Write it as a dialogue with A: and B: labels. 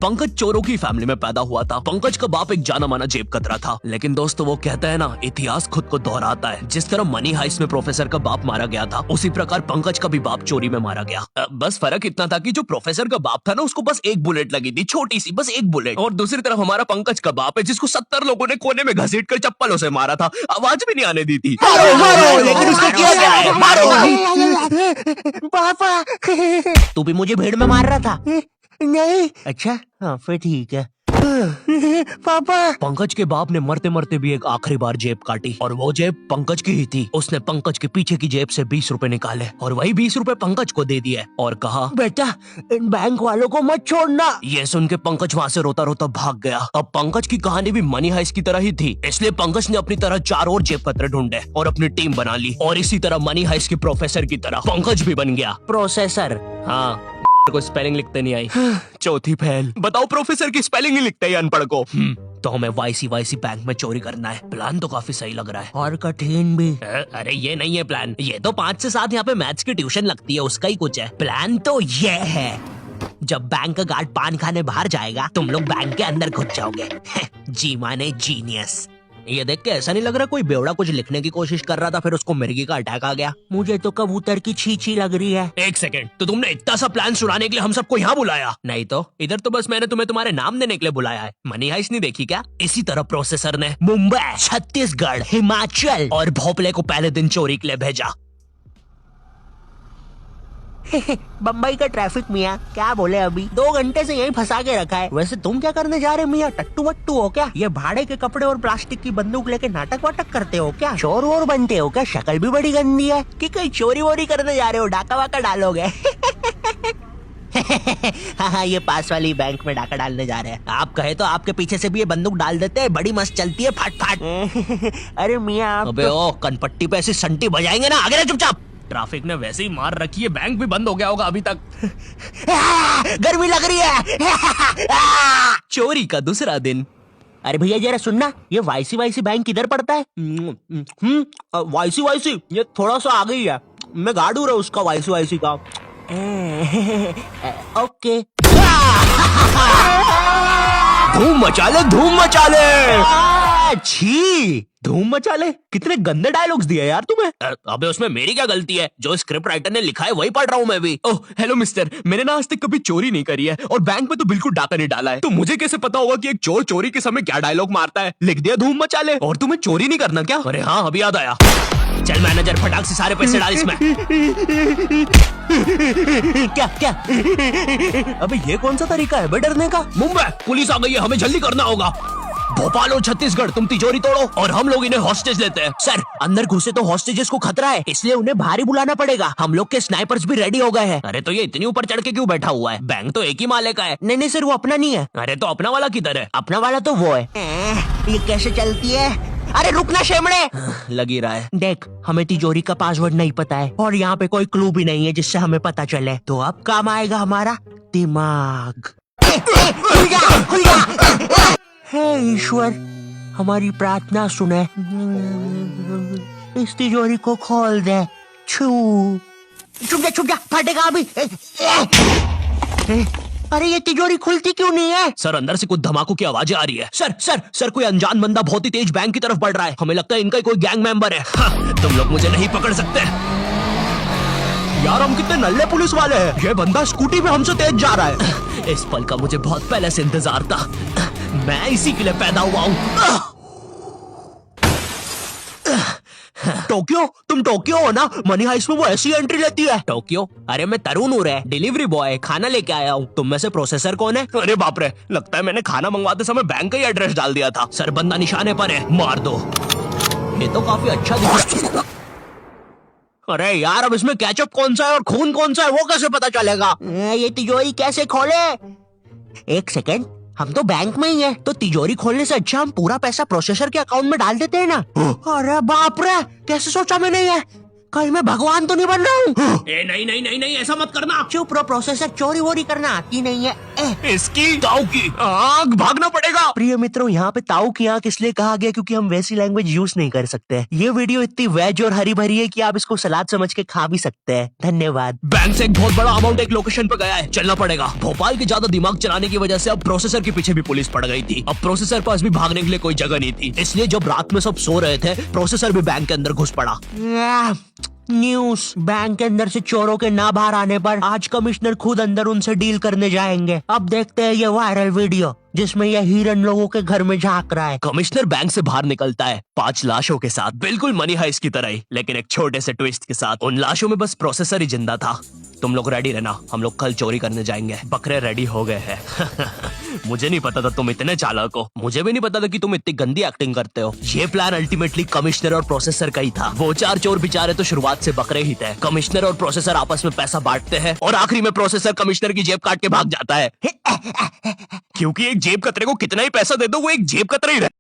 A: पंकज चोरों की फैमिली में पैदा हुआ था। पंकज का बाप एक जाना माना जेब कतरा था, लेकिन दोस्तों वो कहता है ना, इतिहास खुद को दोहराता है। जिस तरह मनी हाइस्ट में प्रोफेसर का बाप मारा गया था, उसी प्रकार पंकज का भी बाप चोरी में मारा गया। बस फर्क इतना था कि जो प्रोफेसर का बाप था ना, उसको बस एक बुलेट लगी थी, छोटी सी, बस एक बुलेट। और दूसरी तरफ हमारा पंकज का बाप है, जिसको 70 लोगों ने कोने में घसीट कर चप्पलों से मारा था, आवाज भी नहीं आने दी थी।
B: लेकिन उसको किया क्या है? मारो। पापा,
C: तू भी मुझे भीड़ में मार रहा था?
B: नहीं
C: अच्छा, हाँ फिर ठीक है।
B: पापा।
A: पंकज के बाप ने मरते मरते भी एक आखिरी बार जेब काटी, और वो जेब पंकज की ही थी। उसने पंकज के पीछे की जेब से 20 रुपए निकाले और वही 20 रुपए पंकज को दे दिए और कहा,
B: बेटा इन बैंक वालों को मत छोड़ना।
A: ये सुन के पंकज वहाँ से रोता रोता भाग गया। अब पंकज की कहानी भी मनी हाइस्ट की तरह ही थी, इसलिए पंकज ने अपनी तरह 4 और जेब कतरे ढूंढे और अपनी टीम बना ली। और इसी तरह मनी हाइस्ट के प्रोफेसर की तरह पंकज भी बन गया
C: प्रोसेसर।
A: हाँ, को स्पेलिंग लिखते नहीं आई। चौथी फैल। बताओ प्रोफेसर की स्पेलिंग ही लिखते ही अनपढ़ को। तो हमें वाईसी बैंक में चोरी करना है। प्लान तो काफी सही लग रहा है
C: और कठिन भी।
A: अरे ये नहीं है प्लान, ये तो 5 से 7 यहाँ पे मैथ्स की ट्यूशन लगती है, उसका ही कुछ है। प्लान तो ये है,
C: जब बैंक का गार्ड पान खाने बाहर जाएगा, तुम लोग बैंक के अंदर घुस जाओगे। जी माने जीनियस।
A: ये देख के ऐसा नहीं लग रहा कोई बेवड़ा कुछ लिखने की कोशिश कर रहा था, फिर उसको मिर्गी का अटैक आ गया।
C: मुझे तो कबूतर की छींची लग रही है।
A: एक सेकंड, तो तुमने इतना सा प्लान सुनाने के लिए हम सबको यहाँ बुलाया? नहीं तो इधर तो बस मैंने तुम्हें तुम्हारे नाम देने के लिए बुलाया है। मनी हाइस्ट नहीं देखी क्या? इसी तरह प्रोसेसर ने मुंबई, छत्तीसगढ़, हिमाचल और भोपाल को पहले दिन चोरी के लिए भेजा।
C: बम्बई का ट्रैफिक मियाँ, क्या बोले अभी 2 घंटे से यहीं फंसा के रखा है। वैसे तुम क्या करने जा रहे मियाँ? टट्टू वट्टू हो क्या? ये भाड़े के कपड़े और प्लास्टिक की बंदूक लेके नाटक वाटक करते हो क्या? चोर वोर बनते हो क्या? शक्ल भी बड़ी गंदी है। कि कहीं चोरी वोरी करने जा रहे हो? डाका वाका डालोगे? हाँ, ये पास वाली बैंक में डाका डालने जा रहे हैं। आप कहे तो आपके पीछे से भी ये बंदूक डाल देते हैं, बड़ी मस्त चलती है, फाट फाट। अरे मियाँ,
A: अबे ओ कनपट्टी पे ऐसी संटी बजाएंगे ना, आगे चुपचाप। ट्रैफिक ने वैसे ही मार रखी है, बैंक भी बंद हो गया होगा अभी तक।
C: गर्मी लग रही है।
A: चोरी का दूसरा दिन।
C: अरे भैया जरा सुनना, ये वाईसी बैंक किधर पड़ता है? वाईसी ये थोड़ा सा आगे ही है। मैं गार्ड हूँ उसका, वाईसी का। ओके।
A: धूम मचा ले, धूम मचा ले।
C: छी,
A: धूम मचा ले, कितने गंदे डायलॉग्स दिए यार तुम्हें। अबे उसमें मेरी क्या गलती है? जो स्क्रिप्ट राइटर ने लिखा है वही पढ़ रहा हूँ मैं भी। ओह हेलो मिस्टर, मैंने ना आज तक कभी चोरी नहीं करी है और बैंक में तो बिल्कुल डाका नहीं डाला है, तो मुझे कैसे पता होगा कि एक चोर चोरी के समय क्या डायलॉग मारता है? लिख दिया धूम मचा ले। और तुम्हें चोरी नहीं करना क्या? अरे हाँ, अभी याद आया। चल मैनेजर, फटाक से सारे पैसे डाल इसमें।
C: क्या क्या?
A: अबे ये कौन सा तरीका है बे डरने का? मुंबई पुलिस आ गई है, हमें जल्दी करना होगा। भोपाल और छत्तीसगढ़ तुम तिजोरी तोड़ो और हम लोग इन्हें हॉस्टेज लेते हैं।
C: सर, अंदर घुसे तो हॉस्टेजेस को खतरा है, इसलिए उन्हें बाहर ही बुलाना पड़ेगा। हम लोग के स्नाइपर्स भी रेडी हो गए हैं।
A: अरे तो ये इतनी ऊपर चढ़ के क्यों बैठा हुआ है? बैंक तो एक ही माले का है।
C: नहीं सर, वो अपना नहीं है।
A: अरे तो अपना वाला किधर है?
C: अपना वाला तो वो है। ये कैसे चलती है? अरे रुकना शेमड़े।
A: लगी रहा है।
C: देख, हमें तिजोरी का पासवर्ड नहीं पता है और यहाँ पे कोई क्लू भी नहीं है जिससे हमें पता चले, तो अब काम आएगा हमारा दिमाग। खुल जा, खुल जा। हे ईश्वर, हमारी प्रार्थना सुने, इस तिजोरी को खोल दे। छू, छुप जा, फटेगा अभी। अरे ये तिजोरी खुलती क्यों नहीं है?
A: सर अंदर से कुछ धमाकों की आवाजें आ रही है। सर कोई अनजान बंदा बहुत ही तेज बैंक की तरफ बढ़ रहा है। हमें लगता है इनका कोई गैंग मेंबर है। हाँ, तुम लोग मुझे नहीं पकड़ सकते। यार हम कितने नल्ले पुलिस वाले हैं। ये बंदा स्कूटी पे हमसे तेज जा रहा है। इस पल का मुझे बहुत पहले से इंतजार था, मैं इसी के लिए पैदा हुआ हूँ।
C: टोक्यो, तुम टोक्यो हो ना? मनी हाइस्ट में वो ऐसी एंट्री लेती है।
A: टोक्यो? अरे मैं तरुण हूँ रे, डिलीवरी बॉय, खाना लेके आया हूँ। तुम में से प्रोसेसर कौन है? अरे बाप रे, लगता है मैंने खाना मंगवाते समय बैंक का ही एड्रेस डाल दिया था। सर बंदा निशाने पर है, मार दो। ये तो काफी अच्छा दिख रहा है।
C: अरे यार, अब इसमें केचप कौन सा है और खून कौन सा है वो कैसे पता चलेगा? ये तिजोरी कैसे खोले? एक सेकेंड, हम तो बैंक में ही है, तो तिजोरी खोलने से अच्छा हम पूरा पैसा प्रोसेसर के अकाउंट में डाल देते हैं ना। अरे बाप रे, कैसे सोचा मैंने ये? कहीं मैं भगवान तो नहीं बन रहा हूँ?
A: ए नहीं नहीं नहीं नहीं, ऐसा मत करना।
C: चुप रहो, प्रोसेसर चोरी वोरी करना आती नहीं है।
A: इसकी ताऊ की आग भागना पड़ेगा।
C: प्रिय मित्रों, यहाँ पे ताऊ की आंख इसलिए कहा गया क्योंकि हम वैसी लैंग्वेज यूज नहीं कर सकते। ये वीडियो इतनी वेज और हरी भरी है कि आप इसको सलाद समझ के खा भी सकते हैं। धन्यवाद।
A: बैंक से एक बहुत बड़ा अमाउंट एक लोकेशन पे गया है, चलना पड़ेगा। भोपाल के ज्यादा दिमाग चलाने की वजह से अब प्रोसेसर के पीछे भी पुलिस पड़ गई थी। अब प्रोसेसर पास भी भागने के लिए कोई जगह नहीं थी, इसलिए जब रात में सब सो रहे थे प्रोसेसर भी बैंक के अंदर घुस पड़ा।
C: न्यूज, बैंक के अंदर से चोरों के ना बाहर आने पर आज कमिश्नर खुद अंदर उनसे डील करने जाएंगे। अब देखते हैं ये वायरल वीडियो जिसमें यह हिरन लोगों के घर में झांक रहा है।
A: कमिश्नर बैंक से बाहर निकलता है 5 लाशों के साथ, बिल्कुल मनी हाइस्ट की तरह ही, लेकिन एक छोटे से ट्विस्ट के साथ। उन लाशों में बस प्रोसेसर ही जिंदा था। तुम लोग रेडी रहना, हम लोग कल चोरी करने जाएंगे। बकरे रेडी हो गए हैं। मुझे नहीं पता था तुम इतने चालाक हो। मुझे भी नहीं पता था कि तुम इतनी गंदी एक्टिंग करते हो। ये प्लान अल्टीमेटली कमिश्नर और प्रोसेसर का ही था। वो 4 चोर बेचारे तो शुरुआत से बकरे ही थे। कमिश्नर और प्रोसेसर आपस में पैसा बांटते हैं और आखिरी में प्रोसेसर कमिश्नर की जेब काट के भाग जाता है। क्योंकि एक जेब कतरे को कितना ही पैसा दे दो, वो एक जेब कतरा ही